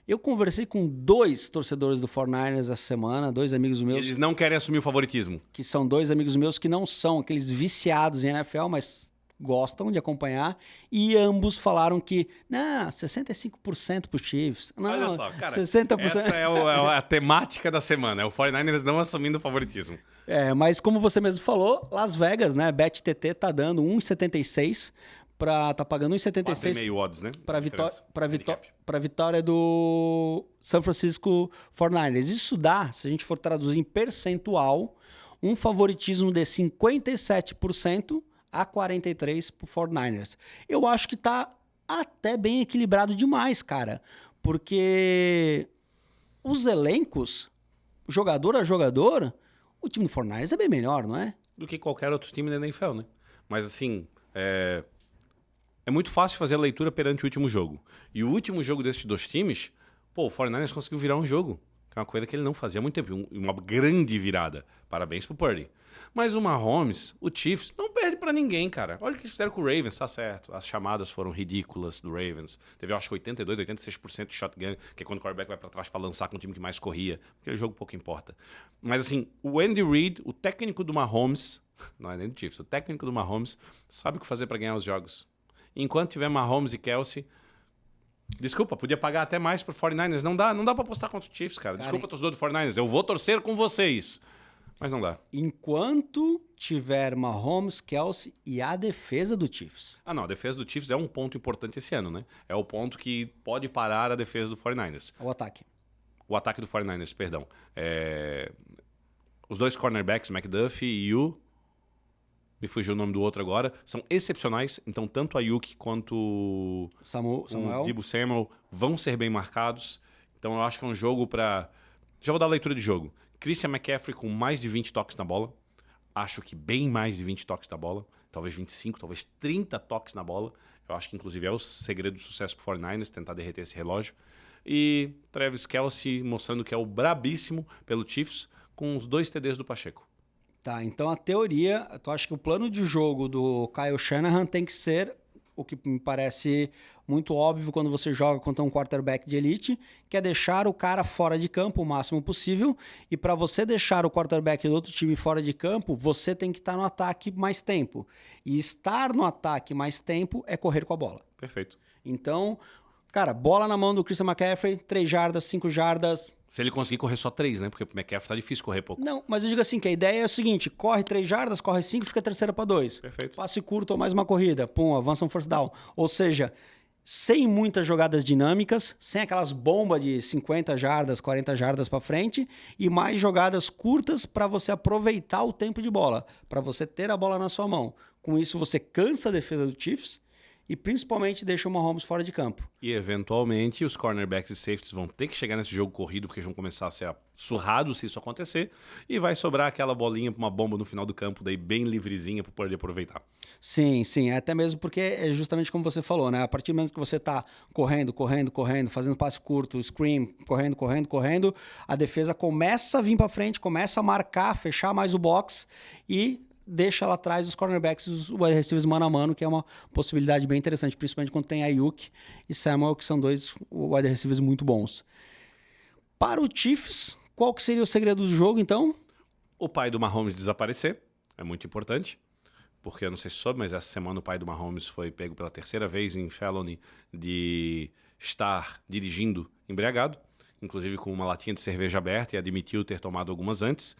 Eu conversei com 2 torcedores do 49ers essa semana, 2 amigos meus. Eles não querem assumir o favoritismo. Que são 2 amigos meus que não são aqueles viciados em NFL, mas gostam de acompanhar. E ambos falaram que, 65% pro Chiefs. Não, olha só, cara, 60%. Essa é a temática da semana, é o 49ers não assumindo o favoritismo. Mas como você mesmo falou, Las Vegas, né? BetTT tá dando 1,76. Tá pagando 1,76 meio odds, né? Para vitória do San Francisco 49ers. Isso dá, se a gente for traduzir em percentual, um favoritismo de 57% a 43 pro 49ers. Eu acho que tá até bem equilibrado demais, cara. Porque os elencos, jogador a jogador, o time do 49ers é bem melhor, não é? Do que qualquer outro time da NFL, né? Mas assim, é muito fácil fazer a leitura perante o último jogo. E o último jogo desses dois times, o 49ers conseguiu virar um jogo. Que é uma coisa que ele não fazia há muito tempo. Uma grande virada. Parabéns pro Purdy. Mas o Mahomes, o Chiefs, não perde pra ninguém, cara. Olha o que eles fizeram com o Ravens, tá certo. As chamadas foram ridículas do Ravens. Teve, eu acho, 82, 86% de shotgun, que é quando o quarterback vai pra trás pra lançar com o time que mais corria. Aquele jogo pouco importa. Mas assim, o Andy Reid, o técnico do Mahomes, não é nem do Chiefs, o técnico do Mahomes sabe o que fazer pra ganhar os jogos. Enquanto tiver Mahomes e Kelce, desculpa, podia pagar até mais pro 49ers. Não dá pra apostar contra o Chiefs, cara. Desculpa, torcedor do 49ers. Eu vou torcer com vocês. Mas não dá. Enquanto tiver Mahomes, Kelce e a defesa do Chiefs. Ah, não. A defesa do Chiefs é um ponto importante esse ano, né? É o ponto que pode parar a defesa do 49ers. O ataque. O ataque do 49ers, perdão. Os dois cornerbacks, McDuffie e o... Me fugiu o nome do outro agora. São excepcionais. Então, tanto a Ayuk quanto o Deebo Samuel vão ser bem marcados. Então, eu acho que é um jogo para... Já vou dar a leitura de jogo. Christian McCaffrey com mais de 20 toques na bola. Acho que bem mais de 20 toques na bola. Talvez 25, talvez 30 toques na bola. Eu acho que, inclusive, é o segredo do sucesso pro 49ers, tentar derreter esse relógio. E Travis Kelce mostrando que é o brabíssimo pelo Chiefs, com os 2 TDs do Pacheco. Tá, então a teoria, tu acha que o plano de jogo do Kyle Shanahan tem que ser o que me parece muito óbvio quando você joga contra um quarterback de elite, que é deixar o cara fora de campo o máximo possível, e para você deixar o quarterback do outro time fora de campo, você tem que estar no ataque mais tempo. E estar no ataque mais tempo é correr com a bola. Perfeito. Então, cara, bola na mão do Christian McCaffrey, 3 jardas, 5 jardas. Se ele conseguir correr só 3, né? Porque o McCaffrey tá difícil correr pouco. Não, mas eu digo assim, que a ideia é o seguinte, corre 3 jardas, corre 5, fica terceira para 2. Perfeito. Passe curto ou mais uma corrida, pum, avança um first down. Ou seja, sem muitas jogadas dinâmicas, sem aquelas bombas de 50 jardas, 40 jardas para frente, e mais jogadas curtas para você aproveitar o tempo de bola, para você ter a bola na sua mão. Com isso, você cansa a defesa do Chiefs, e principalmente deixa o Mahomes fora de campo. E eventualmente os cornerbacks e safeties vão ter que chegar nesse jogo corrido, porque eles vão começar a ser surrados se isso acontecer, e vai sobrar aquela bolinha para uma bomba no final do campo, daí bem livrezinha para poder aproveitar. Sim, até mesmo porque é justamente como você falou, né? A partir do momento que você tá correndo, fazendo passe curto, screen, correndo, a defesa começa a vir para frente, começa a marcar, fechar mais o box e deixa lá atrás os cornerbacks, os wide receivers mano a mano, que é uma possibilidade bem interessante, principalmente quando tem Ayuk e Samuel, que são 2 wide receivers muito bons. Para o Chiefs, qual que seria o segredo do jogo, então? O pai do Mahomes desaparecer, é muito importante, porque eu não sei se soube, mas essa semana o pai do Mahomes foi pego pela 3ª vez em felony de estar dirigindo embriagado, inclusive com uma latinha de cerveja aberta, e admitiu ter tomado algumas antes.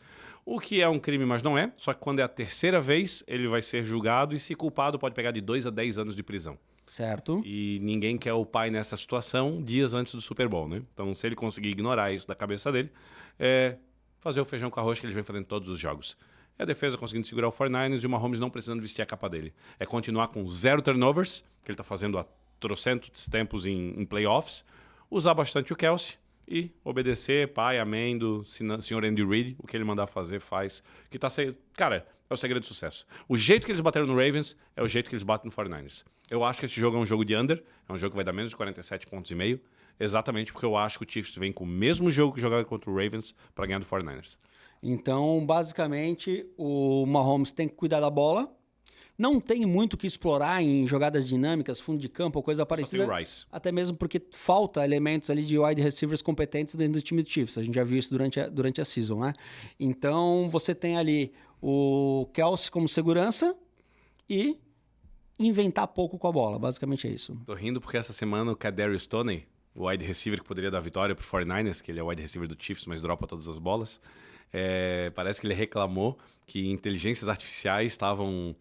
O que é um crime, mas não é. Só que quando é a 3ª vez, ele vai ser julgado e, se culpado, pode pegar de 2 a 10 anos de prisão. Certo. E ninguém quer o pai nessa situação dias antes do Super Bowl, né? Então, se ele conseguir ignorar isso da cabeça dele, é fazer o feijão com arroz que eles vêm fazendo em todos os jogos. É a defesa conseguindo segurar o 49ers e o Mahomes não precisando vestir a capa dele. É continuar com 0 turnovers, que ele está fazendo há trocentos tempos em playoffs, usar bastante o Kelce, e obedecer, pai, amém do senhor Andy Reid, o que ele mandar fazer, faz. Que tá sendo... Cara, é o segredo do sucesso. O jeito que eles bateram no Ravens é o jeito que eles batem no 49ers. Eu acho que esse jogo é um jogo de under, é um jogo que vai dar menos de 47 pontos e meio, exatamente porque eu acho que o Chiefs vem com o mesmo jogo que jogava contra o Ravens para ganhar do 49ers. Então, basicamente, o Mahomes tem que cuidar da bola. Não tem muito o que explorar em jogadas dinâmicas, fundo de campo ou coisa parecida. Só tem o Rice. Até mesmo porque falta elementos ali de wide receivers competentes dentro do time do Chiefs. A gente já viu isso durante a season, né? Então, você tem ali o Kelce como segurança e inventar pouco com a bola. Basicamente é isso. Tô rindo porque essa semana o Kadarius Toney, o wide receiver que poderia dar vitória pro 49ers, que ele é o wide receiver do Chiefs, mas dropa todas as bolas, parece que ele reclamou que inteligências artificiais estavam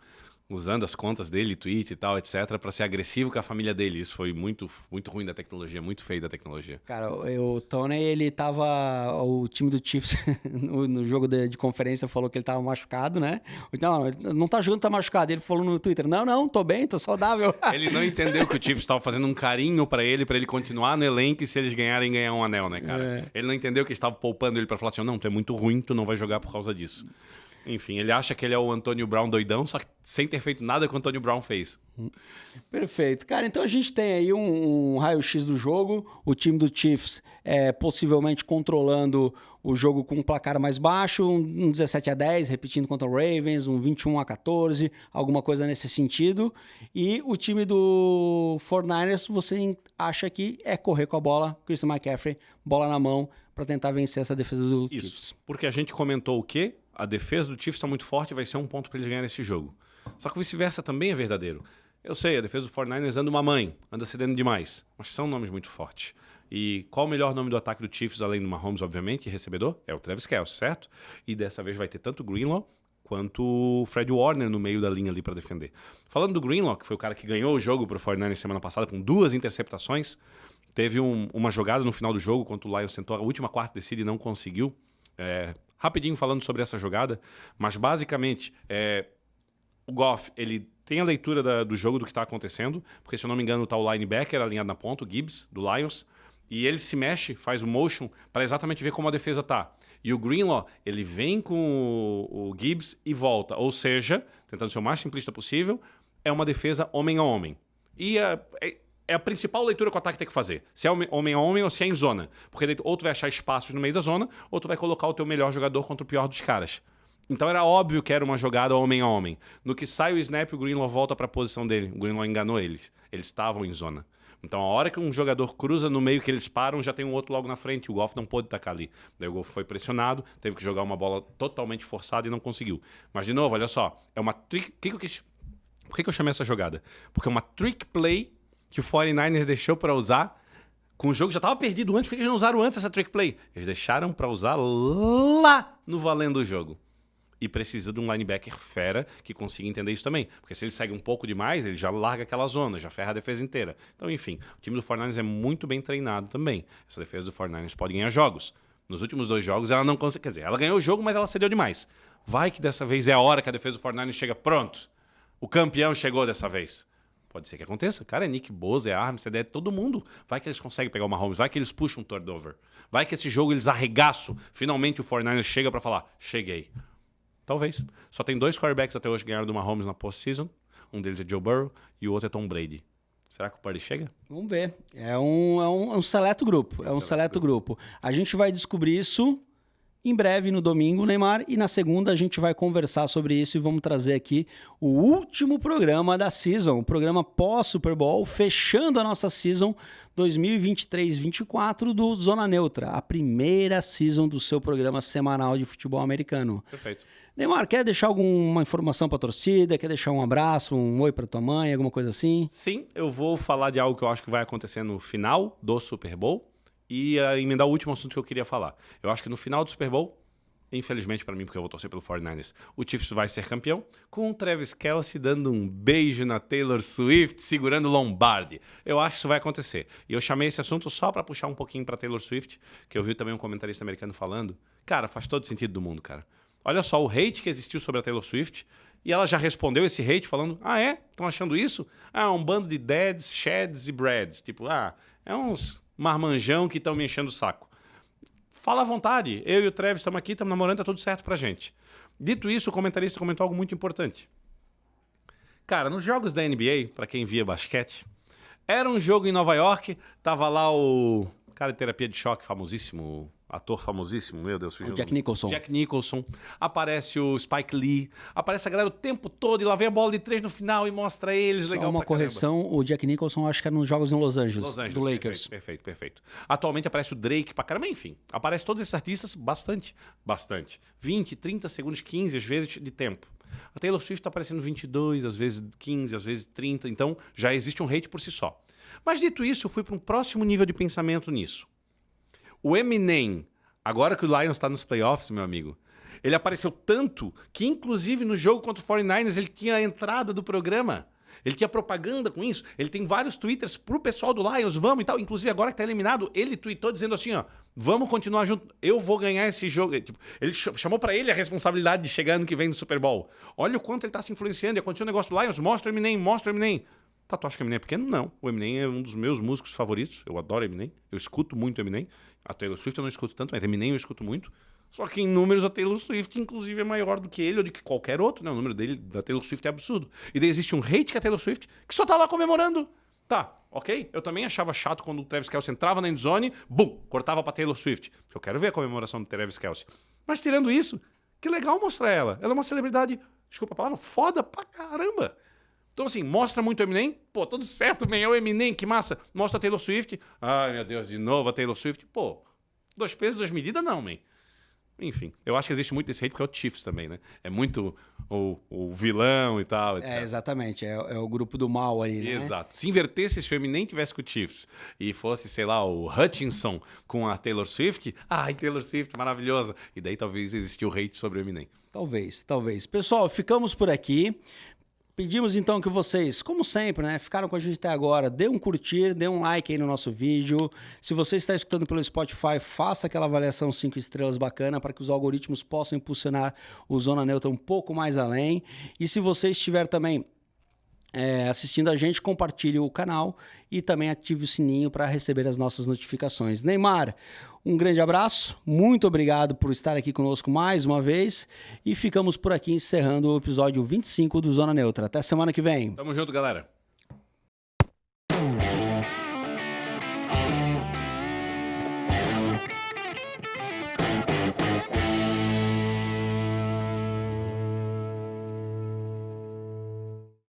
usando as contas dele, tweet e tal, etc, para ser agressivo com a família dele. Isso foi muito, muito ruim da tecnologia, muito feio da tecnologia. Cara, o Tony, ele tava... O time do Chiefs, no jogo de conferência, falou que ele tava machucado, né? Não, ele não tá jogando, tá machucado. Ele falou no Twitter, não, tô bem, tô saudável. Ele não entendeu que o Chiefs estava fazendo um carinho para ele continuar no elenco e se eles ganharem, ganhar um anel, né, cara? Ele não entendeu que estava poupando ele para falar assim, não, tu é muito ruim, tu não vai jogar por causa disso. Enfim, ele acha que ele é o Antonio Brown doidão, só que sem ter feito nada que o Antonio Brown fez. Perfeito. Cara, então a gente tem aí um raio-x do jogo, o time do Chiefs possivelmente controlando o jogo com um placar mais baixo, um 17-10, repetindo contra o Ravens, um 21-14, alguma coisa nesse sentido. E o time do 49ers, você acha que é correr com a bola, Christian McCaffrey, bola na mão, para tentar vencer essa defesa do Chiefs. Isso, porque a gente comentou o quê? A defesa do Chiefs está muito forte e vai ser um ponto para eles ganharem esse jogo. Só que o vice-versa também é verdadeiro. Eu sei, a defesa do 49ers anda uma mãe, anda cedendo demais, mas são nomes muito fortes. E qual o melhor nome do ataque do Chiefs, além do Mahomes, obviamente, recebedor? É o Travis Kelce, certo? E dessa vez vai ter tanto o Greenlaw quanto o Fred Warner no meio da linha ali para defender. Falando do Greenlaw, que foi o cara que ganhou o jogo para o 49ers semana passada com 2 interceptações, teve uma jogada no final do jogo, quando o Lions tentou a última quarta descida e não conseguiu. Rapidinho falando sobre essa jogada, mas basicamente o Goff, ele tem a leitura do jogo do que está acontecendo, porque se eu não me engano está o linebacker alinhado na ponta, o Gibbs, do Lions, e ele se mexe, faz o motion para exatamente ver como a defesa tá. E o Greenlaw, ele vem com o Gibbs e volta, ou seja, tentando ser o mais simplista possível, é uma defesa homem a homem. E é a principal leitura que o ataque tem que fazer. Se é homem a homem ou se é em zona. Porque ou tu vai achar espaços no meio da zona, ou tu vai colocar o teu melhor jogador contra o pior dos caras. Então era óbvio que era uma jogada homem a homem. No que sai o snap, o Greenlaw volta para a posição dele. O Greenlaw enganou eles. Eles estavam em zona. Então a hora que um jogador cruza no meio que eles param, já tem um outro logo na frente. O Goff não pôde tacar ali. Daí o Goff foi pressionado, teve que jogar uma bola totalmente forçada e não conseguiu. Mas de novo, olha só. É uma trick... Por que eu chamei essa jogada? Porque é uma trick play que o 49ers deixou para usar, com o jogo já estava perdido antes. Por que eles não usaram antes essa trick play? Eles deixaram para usar lá no valendo o jogo. E precisa de um linebacker fera que consiga entender isso também. Porque se ele segue um pouco demais, ele já larga aquela zona, já ferra a defesa inteira. Então, enfim, o time do 49ers é muito bem treinado também. Essa defesa do 49ers pode ganhar jogos. Nos últimos 2 jogos ela não conseguiu. Quer dizer, ela ganhou o jogo, mas ela cedeu demais. Vai que dessa vez é a hora que a defesa do 49ers chega pronto. O campeão chegou dessa vez. Pode ser que aconteça. Cara, é Nick Bosa, é Armstead, é todo mundo. Vai que eles conseguem pegar o Mahomes, vai que eles puxam um turnover. Vai que esse jogo eles arregaçam. Finalmente o 49ers chega pra falar, cheguei. Talvez. Só tem 2 quarterbacks até hoje que ganharam do Mahomes na postseason. Um deles é Joe Burrow e o outro é Tom Brady. Será que o Purdy chega? Vamos ver. É um seleto grupo. É um seleto grupo. A gente vai descobrir isso em breve, no domingo, Neymar, e na segunda a gente vai conversar sobre isso e vamos trazer aqui o último programa da season, o programa pós-Super Bowl, fechando a nossa season 2023-24 do Zona Neutra, a primeira season do seu programa semanal de futebol americano. Perfeito. Neymar, quer deixar alguma informação para a torcida? Quer deixar um abraço, um oi para tua mãe, alguma coisa assim? Sim, eu vou falar de algo que eu acho que vai acontecer no final do Super Bowl. E emendar o último assunto que eu queria falar. Eu acho que no final do Super Bowl, infelizmente para mim, porque eu vou torcer pelo 49ers, o Chiefs vai ser campeão, com o Travis Kelce dando um beijo na Taylor Swift, segurando Lombardi. Eu acho que isso vai acontecer. E eu chamei esse assunto só para puxar um pouquinho para Taylor Swift, que eu vi também um comentarista americano falando. Cara, faz todo sentido do mundo, cara. Olha só o hate que existiu sobre a Taylor Swift, e ela já respondeu esse hate falando, estão achando isso? Um bando de dads, shads e brads. Tipo, é uns marmanjão que estão me enchendo o saco. Fala à vontade. Eu e o Travis estamos aqui, estamos namorando, tá tudo certo pra gente. Dito isso, o comentarista comentou algo muito importante. Cara, nos jogos da NBA, pra quem via basquete, era um jogo em Nova York, tava lá o cara de terapia de choque famosíssimo, ator famosíssimo, meu Deus. O Jack Nicholson. Jack Nicholson. Aparece o Spike Lee. Aparece a galera o tempo todo e lá vem a bola de 3 no final e mostra eles. Só legal uma correção, caramba. O Jack Nicholson acho que era nos jogos em Los Angeles do Lakers. Perfeito. Atualmente aparece o Drake pra caramba, enfim. Aparece todos esses artistas bastante. 20, 30 segundos, 15 às vezes de tempo. A Taylor Swift tá aparecendo 22, às vezes 15, às vezes 30. Então já existe um hate por si só. Mas dito isso, eu fui para um próximo nível de pensamento nisso. O Eminem, agora que o Lions está nos playoffs, meu amigo, Ele apareceu tanto que, inclusive, no jogo contra o 49ers, ele tinha a entrada do programa. Ele tinha propaganda com isso. Ele tem vários twitters pro pessoal do Lions, vamos e tal. Inclusive, agora que tá eliminado, ele tweetou dizendo assim, ó, vamos continuar junto, eu vou ganhar esse jogo. Tipo, ele chamou pra ele a responsabilidade de chegar ano que vem no Super Bowl. Olha o quanto ele tá se influenciando. E aconteceu um negócio do Lions, mostra o Eminem, mostra o Eminem. Tá, tu acha que o Eminem é pequeno? Não. O Eminem é um dos meus músicos favoritos. Eu adoro Eminem. Eu escuto muito Eminem. A Taylor Swift eu não escuto tanto, mas Eminem eu escuto muito. Só que em números a Taylor Swift, inclusive, é maior do que ele ou do que qualquer outro, né? O número dele, da Taylor Swift, é absurdo. E daí existe um hate que a Taylor Swift, que só tá lá comemorando. Tá, ok? Eu também achava chato quando o Travis Kelce entrava na endzone, bum, cortava pra Taylor Swift. Eu quero ver a comemoração do Travis Kelce. Mas tirando isso, que legal mostrar ela. Ela é uma celebridade, desculpa a palavra, foda pra caramba. Então, assim, mostra muito o Eminem. Pô, tudo certo, man. É o Eminem, que massa. Mostra a Taylor Swift. Ai, meu Deus, de novo a Taylor Swift. Pô, 2 pesos, 2 medidas, não, man. Enfim, eu acho que existe muito desse hate porque é o Chiefs também, né? É muito o vilão e tal, etc. Exatamente. É o grupo do mal ali, né? Exato. Se invertesse, se o Eminem tivesse com o Chiefs e fosse, sei lá, o Hutchinson com a Taylor Swift, ai, Taylor Swift, maravilhosa. E daí talvez existia o hate sobre o Eminem. Talvez. Pessoal, ficamos por aqui. Pedimos então que vocês, como sempre, né, ficaram com a gente até agora, dê um curtir, dê um like aí no nosso vídeo. Se você está escutando pelo Spotify, faça aquela avaliação 5 estrelas bacana para que os algoritmos possam impulsionar o Zona Neutra um pouco mais além. E se você estiver também assistindo a gente, compartilhe o canal e também ative o sininho para receber as nossas notificações. Neymar, um grande abraço, muito obrigado por estar aqui conosco mais uma vez e ficamos por aqui encerrando o episódio 25 do Zona Neutra. Até semana que vem. Tamo junto, galera.